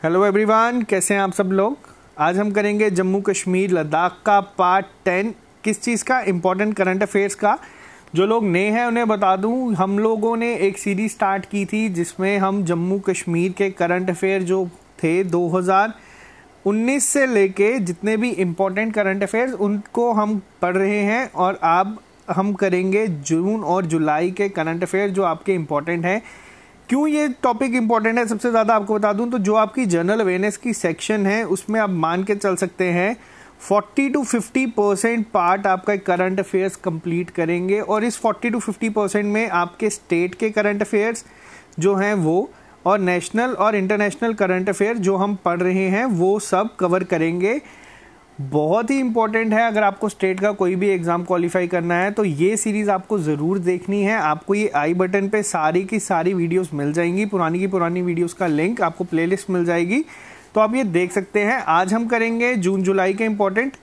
Hello everyone, कैसे हैं आप सब लोग। आज हम करेंगे जम्मू कश्मीर लद्दाख का पार्ट 10। किस चीज़ का? इम्पोर्टेंट करंट अफेयर्स का। जो लोग नए हैं उन्हें बता दूं, हम लोगों ने एक सीरीज स्टार्ट की थी जिसमें हम जम्मू कश्मीर के करंट अफेयर जो थे 2019 से लेके जितने भी इम्पोर्टेंट करंट अफेयर्स उनको हम पढ़ रहे हैं। और अब हम करेंगे जून और जुलाई के करंट अफेयर जो आपके इम्पोर्टेंट हैं। क्यों ये टॉपिक इंपॉर्टेंट है सबसे ज़्यादा आपको बता दूं तो जो आपकी जनरल अवेयरनेस की सेक्शन है उसमें आप मान के चल सकते हैं 40 to 50% पार्ट आपका करंट अफेयर्स कंप्लीट करेंगे। और इस 40 to 50% में आपके स्टेट के करंट अफेयर्स जो हैं वो और नेशनल और इंटरनेशनल करंट अफेयर जो हम पढ़ रहे हैं वो सब कवर करेंगे। बहुत ही इंपॉर्टेंट है। अगर आपको स्टेट का कोई भी एग्जाम क्वालिफाई करना है तो ये सीरीज आपको ज़रूर देखनी है। आपको ये आई बटन पे सारी की सारी वीडियोस मिल जाएंगी, पुरानी की पुरानी वीडियोस का लिंक आपको प्लेलिस्ट मिल जाएगी, तो आप ये देख सकते हैं। आज हम करेंगे जून जुलाई के इम्पोर्टेंट।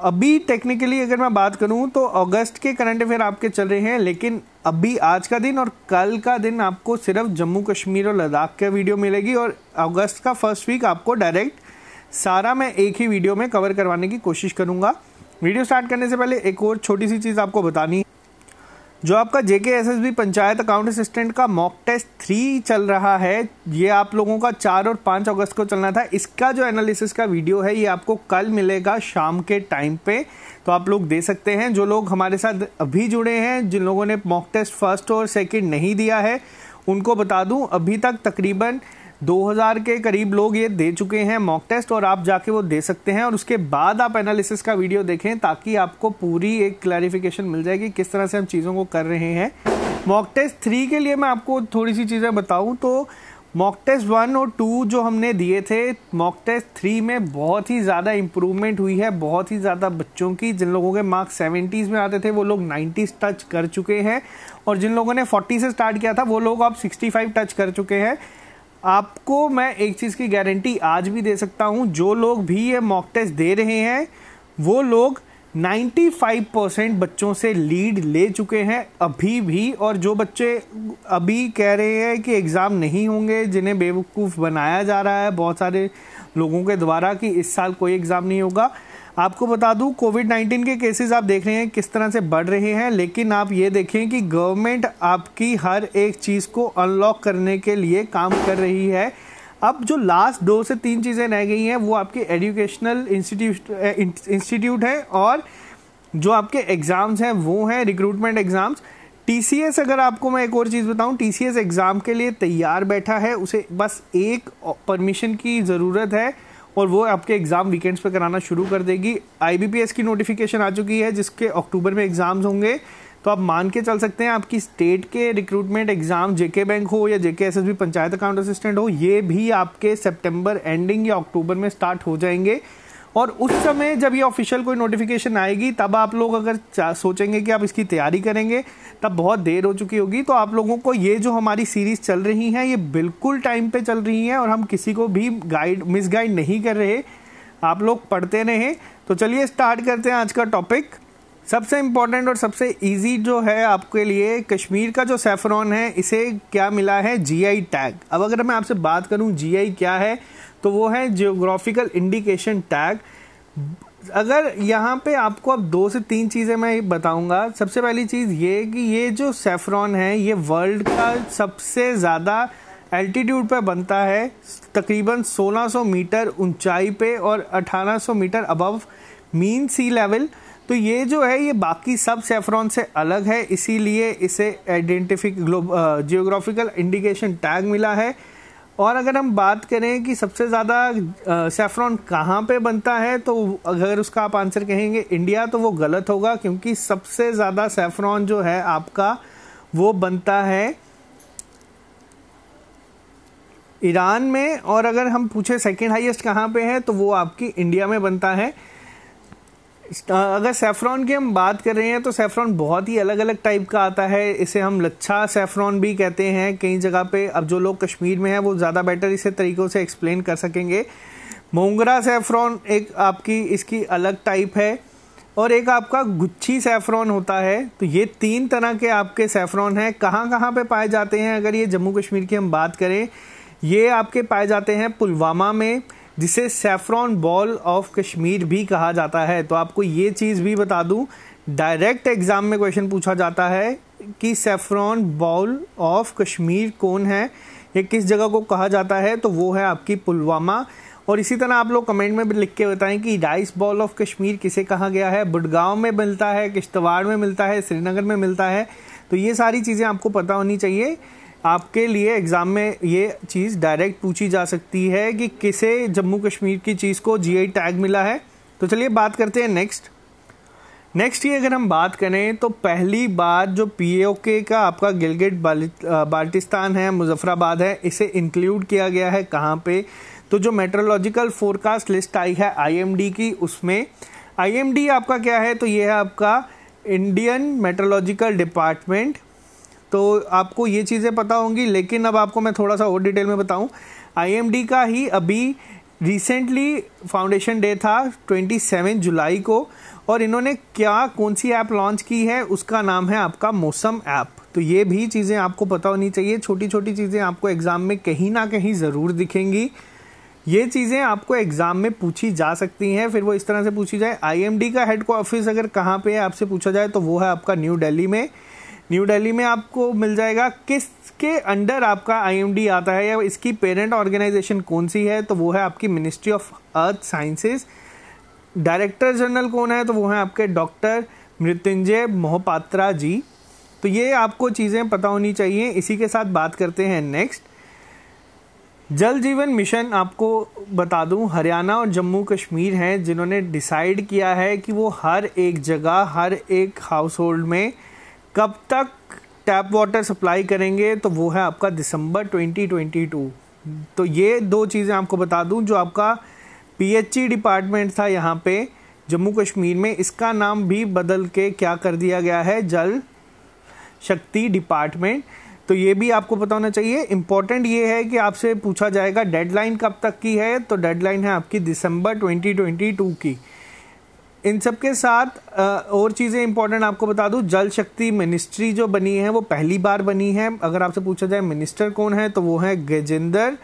अभी टेक्निकली अगर मैं बात करूं तो अगस्त के करंट अफेयर आपके चल रहे हैं, लेकिन अभी आज का दिन और कल का दिन आपको सिर्फ जम्मू कश्मीर और लद्दाख का वीडियो मिलेगी और अगस्त का फर्स्ट वीक आपको डायरेक्ट सारा मैं एक ही वीडियो में कवर करवाने की कोशिश करूंगा। वीडियो स्टार्ट करने से पहले एक और छोटी सी चीज़ आपको बतानी है। जो आपका JKSSB पंचायत अकाउंट असिस्टेंट का मॉक टेस्ट 3 चल रहा है, ये आप लोगों का 4 और 5 अगस्त को चलना था। इसका जो एनालिसिस का वीडियो है ये आपको कल मिलेगा शाम के टाइम पे, तो आप लोग दे सकते हैं। जो लोग हमारे साथ अभी जुड़े हैं, जिन लोगों ने मॉक टेस्ट फर्स्ट और सेकेंड नहीं दिया है, उनको बता दूं अभी तक तकरीबन 2000 के करीब लोग ये दे चुके हैं मॉक टेस्ट, और आप जाके वो दे सकते हैं और उसके बाद आप एनालिसिस का वीडियो देखें ताकि आपको पूरी एक क्लैरिफिकेशन मिल जाएगी किस तरह से हम चीज़ों को कर रहे हैं। मॉक टेस्ट 3 के लिए मैं आपको थोड़ी सी चीज़ें बताऊं तो मॉक टेस्ट 1 और 2 जो हमने दिए थे, मॉक टेस्ट 3 में बहुत ही ज़्यादा इंप्रूवमेंट हुई है। बहुत ही ज़्यादा बच्चों की, जिन लोगों के मार्क्स 70s में आते थे वो लोग 90s टच कर चुके हैं, और जिन लोगों ने 40 से स्टार्ट किया था वो लोग अब 65 टच कर चुके हैं। आपको मैं एक चीज़ की गारंटी आज भी दे सकता हूं, जो लोग भी ये मॉक टेस्ट दे रहे हैं वो लोग 95% बच्चों से लीड ले चुके हैं अभी भी। और जो बच्चे अभी कह रहे हैं कि एग्ज़ाम नहीं होंगे, जिन्हें बेवकूफ़ बनाया जा रहा है बहुत सारे लोगों के द्वारा कि इस साल कोई एग्ज़ाम नहीं होगा, आपको बता दूं कोविड-19 के केसेस आप देख रहे हैं किस तरह से बढ़ रहे हैं, लेकिन आप ये देखें कि गवर्नमेंट आपकी हर एक चीज़ को अनलॉक करने के लिए काम कर रही है। अब जो लास्ट 2 से 3 चीज़ें रह गई हैं वो आपके एजुकेशनल इंस्टीट्यूट है, और जो आपके एग्ज़ाम्स हैं वो हैं रिक्रूटमेंट एग्ज़ाम्स। TCS, अगर आपको मैं एक और चीज़ बताऊं, TCS एग्ज़ाम के लिए तैयार बैठा है, उसे बस एक परमिशन की ज़रूरत है और वो आपके एग्ज़ाम वीकेंड्स पे कराना शुरू कर देगी। IBPS की नोटिफिकेशन आ चुकी है जिसके अक्टूबर में एग्ज़ाम्स होंगे, तो आप मान के चल सकते हैं आपकी स्टेट के रिक्रूटमेंट एग्ज़ाम JK बैंक हो या JKSSB पंचायत अकाउंट असिस्टेंट हो, ये भी आपके सितंबर एंडिंग या अक्टूबर में स्टार्ट हो जाएंगे। और उस समय जब ये ऑफिशियल कोई नोटिफिकेशन आएगी तब आप लोग अगर सोचेंगे कि आप इसकी तैयारी करेंगे तब बहुत देर हो चुकी होगी। तो आप लोगों को ये जो हमारी सीरीज चल रही है ये बिल्कुल टाइम पे चल रही है और हम किसी को भी मिसगाइड नहीं कर रहे। आप लोग पढ़ते रहें। तो चलिए स्टार्ट करते हैं आज का टॉपिक। सबसे इम्पोर्टेंट और सबसे ईजी जो है आपके लिए, कश्मीर का जो सैफरॉन है इसे क्या मिला है? GI tag. अब अगर मैं आपसे बात करूं GI क्या है तो वो है जियोग्राफिकल इंडिकेशन टैग। अगर यहाँ पे आपको अब 2 से 3 चीज़ें मैं बताऊंगा। सबसे पहली चीज़ ये कि ये जो सैफरॉन है ये वर्ल्ड का सबसे ज़्यादा एल्टीट्यूड पे बनता है, तकरीबन 1600 मीटर ऊंचाई पे और 1800 मीटर अबव मीन सी लेवल। तो ये जो है ये बाकी सब सैफरॉन से अलग है, इसीलिए इसे जियोग्राफिकल इंडिकेशन टैग मिला है। और अगर हम बात करें कि सबसे ज़्यादा सैफरॉन कहाँ पे बनता है, तो अगर उसका आप आंसर कहेंगे इंडिया तो वो गलत होगा, क्योंकि सबसे ज़्यादा सैफरॉन जो है आपका वो बनता है ईरान में। और अगर हम पूछे सेकंड हाईएस्ट कहाँ पे है तो वो आपकी इंडिया में बनता है। अगर सैफरॉन की हम बात कर रहे हैं तो सैफरॉन बहुत ही अलग अलग टाइप का आता है। इसे हम लच्छा सैफरॉन भी कहते हैं कई जगह पे। अब जो लोग कश्मीर में हैं वो ज़्यादा बेटर इसे तरीक़ों से एक्सप्लेन कर सकेंगे। मोंगरा सैफरॉन एक आपकी इसकी अलग टाइप है, और एक आपका गुच्छी सैफरॉन होता है। तो ये 3 तरह के आपके सैफरॉन हैं। कहाँ कहाँ पे पाए जाते हैं? अगर ये जम्मू कश्मीर की हम बात करें, ये आपके पाए जाते हैं पुलवामा में, जिसे सैफरॉन बॉल ऑफ कश्मीर भी कहा जाता है। तो आपको ये चीज़ भी बता दूं, डायरेक्ट एग्जाम में क्वेश्चन पूछा जाता है कि सैफरॉन बॉल ऑफ कश्मीर कौन है, ये किस जगह को कहा जाता है, तो वो है आपकी पुलवामा। और इसी तरह आप लोग कमेंट में भी लिख के बताएं कि राइस बॉल ऑफ कश्मीर किसे कहा गया है। बुडगांव में मिलता है, किश्तवाड़ में मिलता है, श्रीनगर में मिलता है। तो ये सारी चीज़ें आपको पता होनी चाहिए। आपके लिए एग्जाम में ये चीज़ डायरेक्ट पूछी जा सकती है कि किसे जम्मू कश्मीर की चीज़ को जीआई टैग मिला है। तो चलिए बात करते हैं नेक्स्ट की अगर हम बात करें तो पहली बार जो पीओके का आपका गिलगिट बाल्टिस्तान है, मुजफ्फराबाद है, इसे इंक्लूड किया गया है कहाँ पे, तो जो मेट्रोलॉजिकल फोरकास्ट लिस्ट आई है आईएमडी की, उसमें आईएमडी आपका क्या है, तो ये है आपका इंडियन मेट्रोलॉजिकल डिपार्टमेंट। तो आपको ये चीज़ें पता होंगी, लेकिन अब आपको मैं थोड़ा सा और डिटेल में बताऊं। आईएमडी का ही अभी रिसेंटली फाउंडेशन डे था 27 जुलाई को, और इन्होंने कौन सी ऐप लॉन्च की है, उसका नाम है आपका मौसम ऐप। तो ये भी चीज़ें आपको पता होनी चाहिए। छोटी छोटी चीज़ें आपको एग्जाम में कहीं ना कहीं ज़रूर दिखेंगी। ये चीज़ें आपको एग्जाम में पूछी जा सकती हैं, फिर वो इस तरह से पूछी जाए। आईएमडी का हेड ऑफिस अगर कहाँ पे है आपसे पूछा जाए तो वो है आपका न्यू दिल्ली में। न्यू दिल्ली में आपको मिल जाएगा किसके अंडर आपका आईएमडी आता है या इसकी पेरेंट ऑर्गेनाइजेशन कौन सी है, तो वो है आपकी ministry of earth sciences. Director general कौन है, तो वो है आपके डॉक्टर मृत्युंजय मोहपात्रा जी। तो ये आपको चीज़ें पता होनी चाहिए। इसी के साथ बात करते हैं नेक्स्ट, जल जीवन मिशन। आपको बता दूं, हरियाणा और जम्मू कश्मीर हैं जिन्होंने डिसाइड किया है कि वो हर एक जगह, हर एक हाउस होल्ड में कब तक टैप वाटर सप्लाई करेंगे, तो वो है आपका दिसंबर 2022। तो ये दो चीज़ें आपको बता दूं। जो आपका पीएचई डिपार्टमेंट था यहाँ पे जम्मू कश्मीर में, इसका नाम भी बदल के क्या कर दिया गया है, जल शक्ति डिपार्टमेंट। तो ये भी आपको पता होना चाहिए। इंपॉर्टेंट ये है कि आपसे पूछा जाएगा डेडलाइन कब तक की है, तो डेडलाइन है आपकी दिसंबर 2022 की। इन सब के साथ और चीज़ें इंपॉर्टेंट आपको बता दूं, जल शक्ति मिनिस्ट्री जो बनी है वो पहली बार बनी है। अगर आपसे पूछा जाए मिनिस्टर कौन है, तो वो है गजेंद्र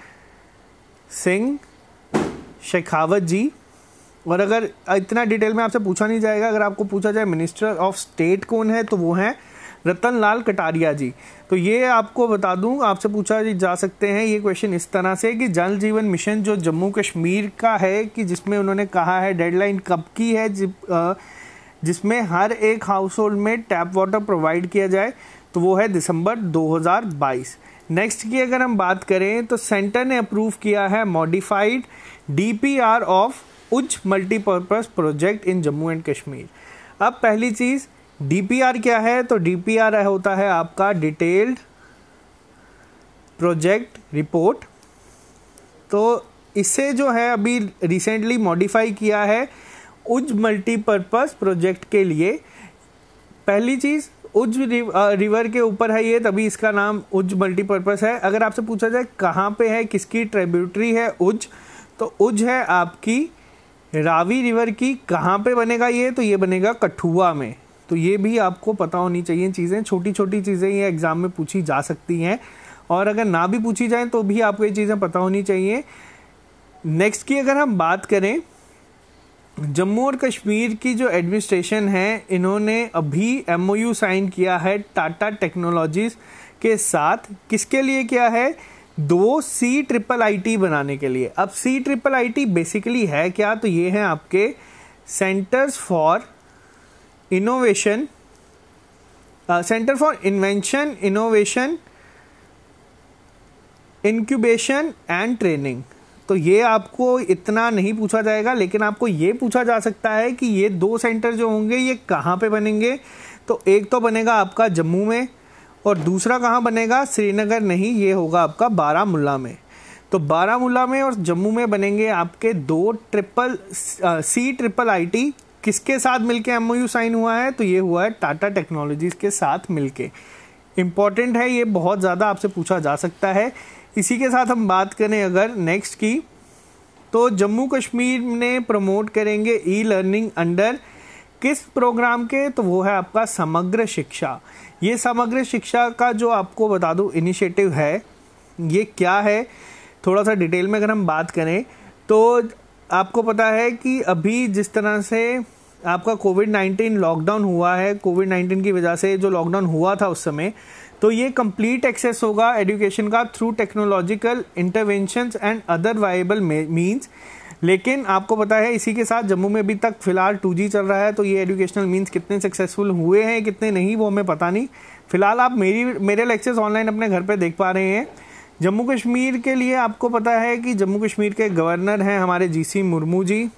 सिंह शेखावत जी। और अगर इतना डिटेल में आपसे पूछा नहीं जाएगा, अगर आपको पूछा जाए मिनिस्टर ऑफ स्टेट कौन है, तो वो है रतन लाल कटारिया जी। तो ये आपको बता दूं, आपसे पूछा जा सकते हैं ये क्वेश्चन इस तरह से कि जल जीवन मिशन जो जम्मू कश्मीर का है, कि जिसमें उन्होंने कहा है डेडलाइन कब की है, जिसमें हर एक हाउस होल्ड में टैप वाटर प्रोवाइड किया जाए, तो वो है दिसंबर 2022। नेक्स्ट की अगर हम बात करें तो सेंटर ने अप्रूव किया है मॉडिफाइड डीपीआर ऑफ उच्च multipurpose project in Jammu and Kashmir. अब पहली चीज़, डीपीआर क्या है, तो डीपीआर होता है आपका डिटेल्ड प्रोजेक्ट रिपोर्ट। तो इसे जो है अभी रिसेंटली मॉडिफाई किया है उच्च मल्टीपर्पज प्रोजेक्ट के लिए। पहली चीज़, उज्ज रिवर के ऊपर है ये, तभी इसका नाम उज्ज मल्टीपर्पज है। अगर आपसे पूछा जाए कहाँ पे है, किसकी ट्रिब्यूटरी है उज्ज, तो उज्ज है आपकी रावी रिवर की। कहाँ पे बनेगा ये, तो ये बनेगा कठुआ में। तो ये भी आपको पता होनी चाहिए चीज़ें, छोटी छोटी चीज़ें ये एग्जाम में पूछी जा सकती हैं, और अगर ना भी पूछी जाए तो भी आपको ये चीज़ें पता होनी चाहिए। नेक्स्ट की अगर हम बात करें, जम्मू और कश्मीर की जो एडमिनिस्ट्रेशन है, इन्होंने अभी एमओयू साइन किया है टाटा टेक्नोलॉजीज के साथ। किसके लिए किया है, 2 CIIT बनाने के लिए। अब CIIT बेसिकली है क्या, तो ये है आपके centres for innovation, centre for invention, innovation, incubation and training. तो ये आपको इतना नहीं पूछा जाएगा, लेकिन आपको ये पूछा जा सकता है कि ये 2 सेंटर जो होंगे ये कहाँ पे बनेंगे। तो एक तो बनेगा आपका जम्मू में, और दूसरा कहाँ बनेगा, श्रीनगर नहीं, ये होगा आपका बारामूला में। तो बारामूला में और जम्मू में बनेंगे आपके 2 CIIT। किसके साथ मिलके एमओयू साइन हुआ है, तो ये हुआ है टाटा टेक्नोलॉजीज के साथ मिलके। इम्पॉर्टेंट है ये, बहुत ज़्यादा आपसे पूछा जा सकता है। इसी के साथ हम बात करें अगर नेक्स्ट की, तो जम्मू कश्मीर ने प्रमोट करेंगे ई लर्निंग अंडर किस प्रोग्राम के, तो वो है आपका समग्र शिक्षा। ये समग्र शिक्षा का जो आपको बता दूं इनिशिएटिव है, ये क्या है, थोड़ा सा डिटेल में अगर हम बात करें तो आपको पता है कि अभी जिस तरह से आपका कोविड-19 लॉकडाउन हुआ है, कोविड-19 की वजह से जो लॉकडाउन हुआ था उस समय, तो ये कंप्लीट एक्सेस होगा एजुकेशन का through technological interventions and other viable means. लेकिन आपको पता है इसी के साथ जम्मू में अभी तक फिलहाल 2G चल रहा है, तो ये एजुकेशनल मीन्स कितने सक्सेसफुल हुए हैं कितने नहीं वो हमें पता नहीं। फिलहाल आप मेरे लेक्चर्स ऑनलाइन अपने घर पे देख पा रहे हैं। जम्मू कश्मीर के लिए आपको पता है कि जम्मू कश्मीर के गवर्नर हैं हमारे GC मुर्मू जी,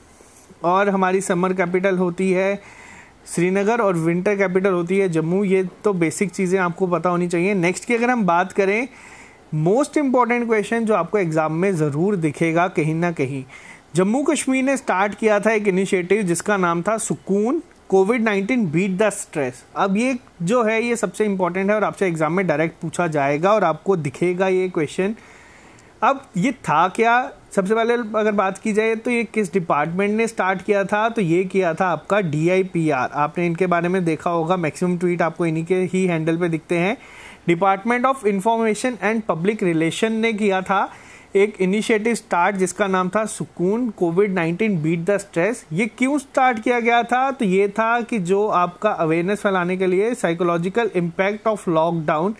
और हमारी समर कैपिटल होती है श्रीनगर और विंटर कैपिटल होती है जम्मू। ये तो बेसिक चीज़ें आपको पता होनी चाहिए। नेक्स्ट की अगर हम बात करें, मोस्ट इम्पॉर्टेंट क्वेश्चन जो आपको एग्जाम में ज़रूर दिखेगा कहीं ना कहीं, जम्मू कश्मीर ने स्टार्ट किया था एक इनिशिएटिव जिसका नाम था सुकून कोविड-19 बीट द स्ट्रेस। अब ये जो है ये सबसे इम्पॉर्टेंट है और आपसे एग्जाम में डायरेक्ट पूछा जाएगा और आपको दिखेगा ये क्वेश्चन। अब ये था क्या, सबसे पहले अगर बात की जाए तो ये किस डिपार्टमेंट ने स्टार्ट किया था, तो ये किया था आपका DIPR। आपने इनके बारे में देखा होगा, मैक्सिमम ट्वीट आपको इन्हीं के ही हैंडल पे दिखते हैं। Department of information and public relation ने किया था एक इनिशिएटिव स्टार्ट जिसका नाम था सुकून कोविड-19 बीट द स्ट्रेस। ये क्यों स्टार्ट किया गया था, तो ये था कि जो आपका अवेयरनेस फैलाने के लिए psychological impact of lockdown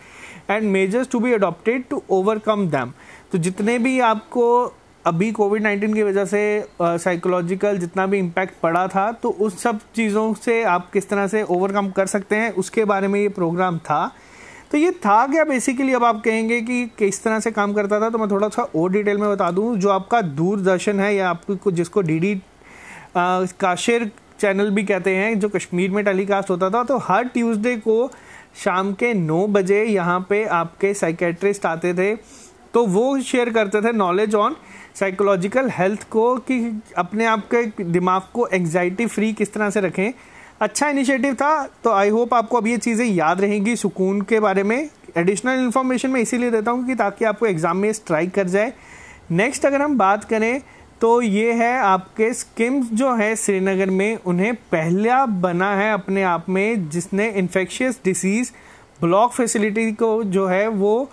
and measures to be adopted to overcome them. तो जितने भी आपको अभी कोविड-19 की वजह से साइकोलॉजिकल जितना भी इम्पैक्ट पड़ा था, तो उस सब चीज़ों से आप किस तरह से ओवरकम कर सकते हैं उसके बारे में ये प्रोग्राम था। तो ये था क्या बेसिकली, अब आप कहेंगे कि किस तरह से काम करता था, तो मैं थोड़ा सा और डिटेल में बता दूं। जो आपका दूरदर्शन है या आपको जिसको DD काशिर चैनल भी कहते हैं, जो कश्मीर में टेलीकास्ट होता था, तो हर ट्यूसडे को शाम के 9 बजे यहाँ पे आपके साइकेट्रिस्ट आते थे, तो वो शेयर करते थे नॉलेज ऑन साइकोलॉजिकल हेल्थ को, कि अपने आप के दिमाग को एंग्जाइटी फ्री किस तरह से रखें। अच्छा इनिशिएटिव था, तो आई होप आपको अब ये चीज़ें याद रहेंगी सुकून के बारे में। एडिशनल इन्फॉर्मेशन मैं इसीलिए देता हूँ कि ताकि आपको एग्जाम में स्ट्राइक कर जाए। नेक्स्ट अगर हम बात करें तो ये है आपके स्किम्स जो है श्रीनगर में, उन्हें पहला बना है अपने आप में जिसने इन्फेक्शियस डिसीज़ ब्लॉक फैसिलिटी को जो है वो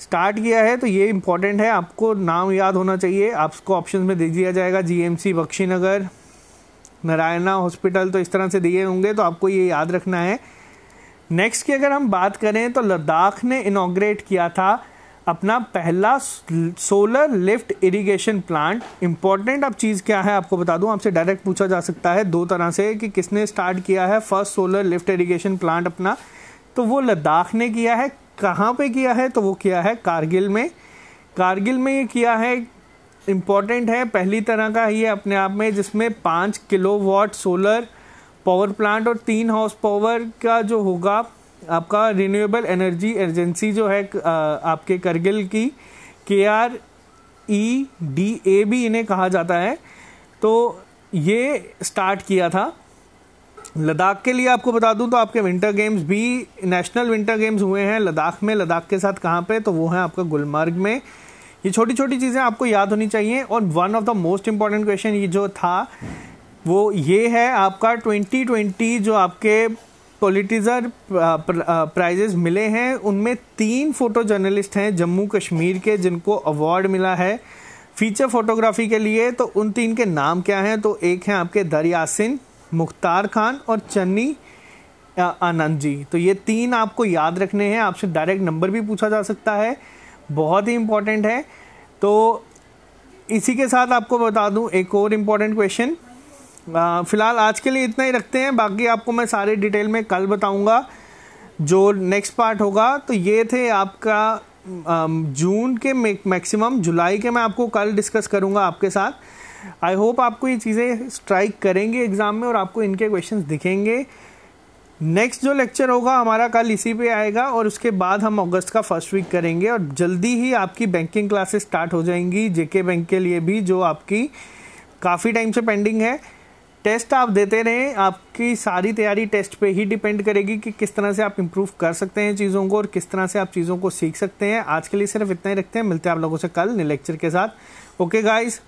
स्टार्ट किया है। तो ये इंपॉर्टेंट है, आपको नाम याद होना चाहिए। आपको ऑप्शन में दे दिया जाएगा GMC बख्शीनगर, नारायणा हॉस्पिटल, तो इस तरह से दिए होंगे, तो आपको ये याद रखना है। नेक्स्ट की अगर हम बात करें तो लद्दाख ने इनॉग्रेट किया था अपना पहला solar lift irrigation plant. Important अब चीज़ क्या है आपको बता दूं, आपसे डायरेक्ट पूछा जा सकता है दो तरह से कि किसने स्टार्ट किया है first solar lift irrigation plant अपना, तो वो लद्दाख ने किया है। कहाँ पे किया है, तो वो किया है कारगिल में। कारगिल में ये किया है, इम्पॉर्टेंट है, पहली तरह का ये अपने आप में, जिसमें 5 किलोवाट सोलर पावर प्लांट और 3 हॉर्स पावर का जो होगा आपका रिन्यूएबल एनर्जी एजेंसी जो है आपके करगिल की, KREDA भी इन्हें कहा जाता है, तो ये स्टार्ट किया था। लद्दाख के लिए आपको बता दूं तो आपके विंटर गेम्स भी, नेशनल विंटर गेम्स हुए हैं लद्दाख में। लद्दाख के साथ कहाँ पे, तो वो है आपका गुलमर्ग में। ये छोटी छोटी चीज़ें आपको याद होनी चाहिए। और one of the most important question ये जो था वो ये है आपका 2020 जो आपके पोलिटिजर प्राइजेस मिले हैं, उनमें 3 फोटो जर्नलिस्ट हैं जम्मू कश्मीर के जिनको अवार्ड मिला है फीचर फोटोग्राफी के लिए। तो उन 3 के नाम क्या हैं, तो एक हैं आपके दर यासिन, मुख्तार खान और चन्नी आनंद जी। तो ये 3 आपको याद रखने हैं, आपसे डायरेक्ट नंबर भी पूछा जा सकता है, बहुत ही इंपॉर्टेंट है। तो इसी के साथ आपको बता दूं एक और इम्पॉर्टेंट क्वेश्चन, फिलहाल आज के लिए इतना ही रखते हैं, बाकी आपको मैं सारे डिटेल में कल बताऊंगा जो नेक्स्ट पार्ट होगा। तो ये थे आपका जून के मैक्सिमम, जुलाई के मैं आपको कल डिस्कस करूंगा आपके साथ। आई होप आपको ये चीज़ें स्ट्राइक करेंगे एग्जाम में और आपको इनके क्वेश्चंस दिखेंगे। नेक्स्ट जो लेक्चर होगा हमारा कल इसी पे आएगा और उसके बाद हम अगस्त का फर्स्ट वीक करेंगे और जल्दी ही आपकी बैंकिंग क्लासेस स्टार्ट हो जाएंगी जेके बैंक के लिए भी, जो आपकी काफ़ी टाइम से पेंडिंग है। टेस्ट आप देते रहें, आपकी सारी तैयारी टेस्ट पे ही डिपेंड करेगी कि किस तरह से आप इम्प्रूव कर सकते हैं चीज़ों को और किस तरह से आप चीज़ों को सीख सकते हैं। आज के लिए सिर्फ इतना ही रखते हैं, मिलते हैं आप लोगों से कल नए लेक्चर के साथ। Okay guys.